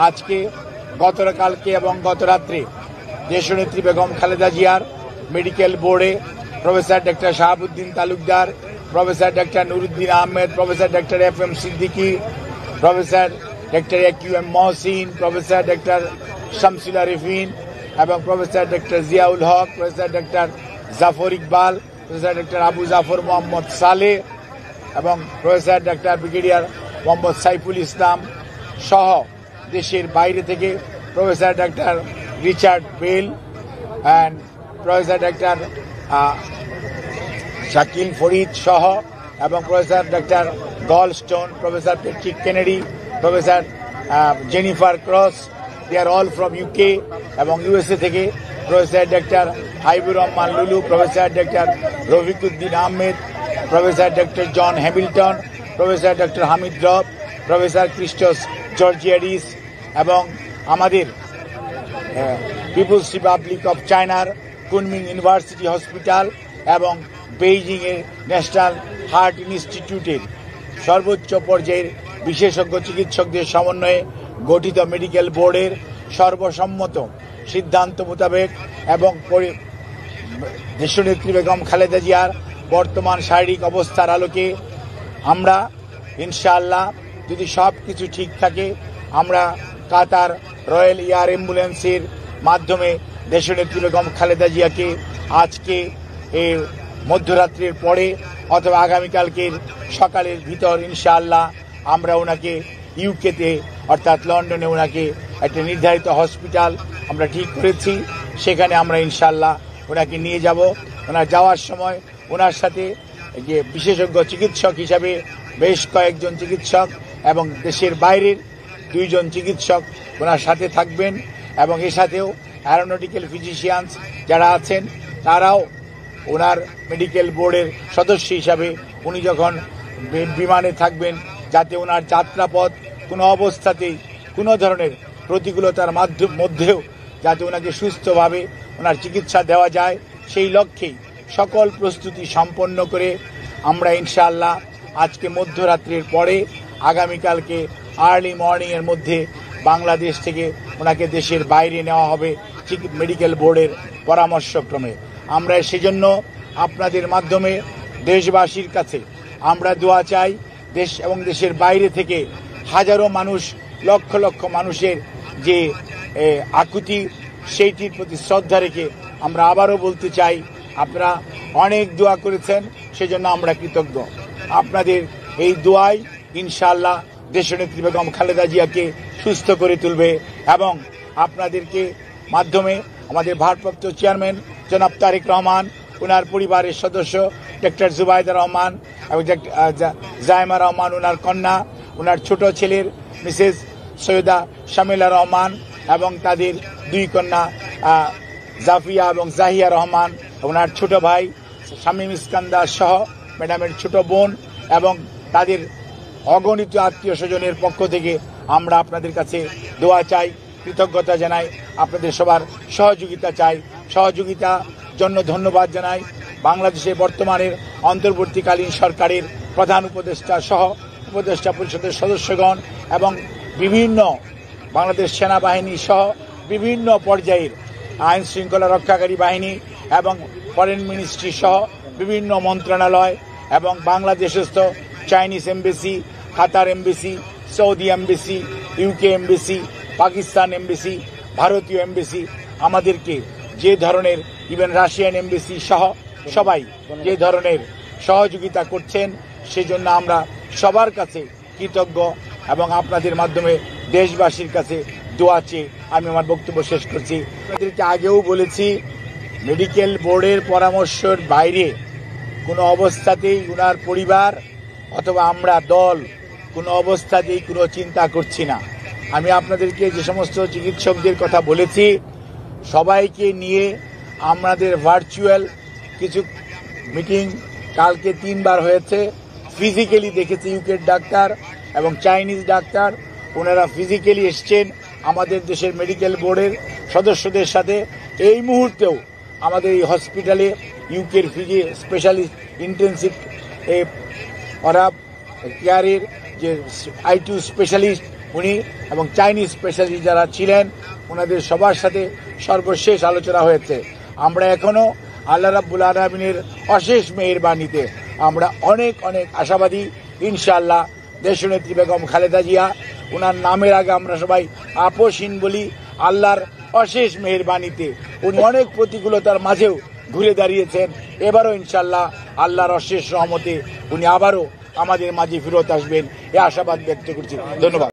আজকে গতকালকে এবং গত রাত্রে দেশনেত্রী বেগম খালেদা জিয়ার মেডিকেল বোর্ডে professor doctor Shahabuddin Talukdar, professor doctor Nuruddin Ahmed, professor doctor FM Siddiqui, professor doctor AQM Mohsin, professor doctor Shamsul Arefin এবং professor doctor Ziaul Haque, professor doctor Zafar Iqbal, professor doctor Abu Zafar Mohammad Saleh এবং professor doctor brigadier Mohammad Saiful Islam সহ দেশের বাইরে থেকে professor doctor Richard Bell and professor doctor Shakil Farid সহ এবং professor doctor Galstone, professor Patrick Kennedy, professor Jennifer cross, they are all from UK এবং USA থেকে professor doctor Haibur Rahman Lulu, professor doctor Rafiquddin Ahmed, professor doctor John Hamilton, professor doctor Hamid Rab, professor Christos Georgiadis এবং আমাদের peoples republic of চায়নার Kunming university hospital এবং বেইজিংয়ের national heart ইনস্টিটিউটের সর্বোচ্চ পর্যায়ের বিশেষজ্ঞ চিকিৎসকদের সমন্বয়ে গঠিত মেডিকেল বোর্ডের সর্বসম্মত সিদ্ধান্ত মোতাবেক এবং দেশনেত্রী বেগম খালেদা জিয়ার বর্তমান শারীরিক অবস্থার আলোকে আমরা ইনশাআল্লাহ যদি সব কিছু ঠিক থাকে আমরা কাতার রয়্যাল এয়ার অ্যাম্বুলেন্সের মাধ্যমে দেশনেত্রী বেগম খালেদা জিয়াকে আজকে এই মধ্যরাত্রির পরে অথবা আগামীকালকের সকালের ভিতর ইনশাআল্লাহ আমরা ওনাকে ইউকেতে অর্থাৎ লন্ডনে ওনাকে একটা নির্ধারিত হসপিটাল আমরা ঠিক করেছি, সেখানে আমরা ইনশাআল্লাহ ওনাকে নিয়ে যাব। ওনার যাওয়ার সময় ওনার সাথে যে বিশেষজ্ঞ চিকিৎসক হিসাবে বেশ কয়েকজন চিকিৎসক এবং দেশের বাইরের 2 জন চিকিৎসক ওনার সাথে থাকবেন এবং এর সাথেও অ্যারোনটিক্যাল ফিজিশিয়ানস যারা আছেন তারাও ওনার মেডিকেল বোর্ডের সদস্য হিসাবে উনি যখন বিমানে থাকবেন যাতে ওনার যাত্রাপথ কোনো অবস্থাতেই কোনো ধরনের প্রতিকূলতার মধ্যেও যাতে ওনাকে সুস্থভাবে ওনার চিকিৎসা দেওয়া যায় সেই লক্ষ্যেই সকল প্রস্তুতি সম্পন্ন করে আমরা ইনশাআল্লাহ আজকে মধ্যরাত্রির পরে আগামীকালকে আর্লি মর্নিংয়ের মধ্যে বাংলাদেশ থেকে ওনাকে দেশের বাইরে নেওয়া হবে মেডিকেল বোর্ডের পরামর্শক্রমে। আমরা সেজন্য আপনাদের মাধ্যমে দেশবাসীর কাছে আমরা দোয়া চাই। দেশ এবং দেশের বাইরে থেকে হাজারো মানুষ, লক্ষ লক্ষ মানুষের যে আকুতি সেইটির প্রতি শ্রদ্ধা রেখে আমরা আবারও বলতে চাই আপনারা অনেক দোয়া করেছেন, সেজন্য আমরা কৃতজ্ঞ। আপনাদের এই দোয়াই ইনশাআল্লাহ দেশনেত্রী বেগম খালেদা জিয়াকে সুস্থ করে তুলবে এবং আপনাদেরকে মাধ্যমে আমাদের ভারপ্রাপ্ত চেয়ারম্যান জনাব তারেক রহমান, ওনার পরিবারের সদস্য ডক্টর জুবাইদা রহমান এবং জায়মা রহমান, ওনার কন্যা, ওনার ছোট ছেলের মিসেস সৈয়দা শামিলা রহমান এবং তাদের 2 কন্যা জাফিয়া এবং জাহিয়া রহমান, ওনার ছোট ভাই শামীম ইস্কান্দার সহ ম্যাডামের ছোট বোন এবং তাদের অগণিত আত্মীয় স্বজনের পক্ষ থেকে আমরা আপনাদের কাছে দোয়া চাই, কৃতজ্ঞতা জানাই, আপনাদের সবার সহযোগিতা চাই। সহযোগিতার জন্য ধন্যবাদ জানাই বাংলাদেশের বর্তমানের অন্তর্বর্তীকালীন সরকারের প্রধান উপদেষ্টা সহ উপদেষ্টা পরিষদের সদস্যগণ এবং বিভিন্ন বাংলাদেশ সেনাবাহিনী সহ বিভিন্ন পর্যায়ের আইন শৃঙ্খলা রক্ষাকারী বাহিনী এবং ফরেন মিনিস্ট্রি সহ বিভিন্ন মন্ত্রণালয় এবং বাংলাদেশস্থ Chinese embassy, Qatar embassy, Saudi embassy, UK embassy, Pakistan embassy, ভারতীয় এমবেসি আমাদেরকে যে ধরনের ইভেন রাশিয়ান এমবেসি সহ সবাই যে ধরনের সহযোগিতা করছেন সেজন্য আমরা সবার কাছে কৃতজ্ঞ এবং আপনাদের মাধ্যমে দেশবাসীর কাছে দোয়া চেয়ে আমি আমার বক্তব্য শেষ করছি। আপনাদেরকে আগেও বলেছি মেডিকেল বোর্ডের পরামর্শের বাইরে কোনো অবস্থাতেই ওনার পরিবার অথবা আমরা দল কোনো অবস্থাতেই কোনো চিন্তা করছি না। আমি আপনাদেরকে যে সমস্ত চিকিৎসকদের কথা বলেছি সবাইকে নিয়ে আমাদের ভার্চুয়াল কিছু মিটিং কালকে 3 বার হয়েছে। ফিজিক্যালি দেখেছি ইউকের ডাক্তার এবং চাইনিজ ডাক্তার, ওনারা ফিজিক্যালি এসছেন আমাদের দেশের মেডিকেল বোর্ডের সদস্যদের সাথে। এই মুহূর্তেও আমাদের এই হসপিটালে ইউকের ফিজি স্পেশালিস্ট ইন্টেন্সিভ ওরা কেয়ারের যে I2 স্পেশালিস্ট উনি এবং চাইনিজ স্পেশালিস্ট যারা ছিলেন ওনাদের সবার সাথে সর্বশেষ আলোচনা হয়েছে। আমরা এখনো আল্লাহ রাব্বুল আলামিনের অশেষ মেহেরবানিতে আমরা অনেক অনেক আশাবাদী। ইনশাআল্লাহ দেশনেত্রী বেগম খালেদা জিয়া, ওনার নামের আগে আমরা সবাই আপসহীন বলি, আল্লাহর অশেষ মেহেরবানিতে উনি অনেক প্রতিকূলতার মাঝেও ঘুরে দাঁড়িয়েছেন। এবারও ইনশাআল্লাহ আল্লাহর অশেষ রহমতে উনি আবারও আমাদের মাঝে ফেরত আসবেন, এ আশাবাদ ব্যক্ত করছি। ধন্যবাদ।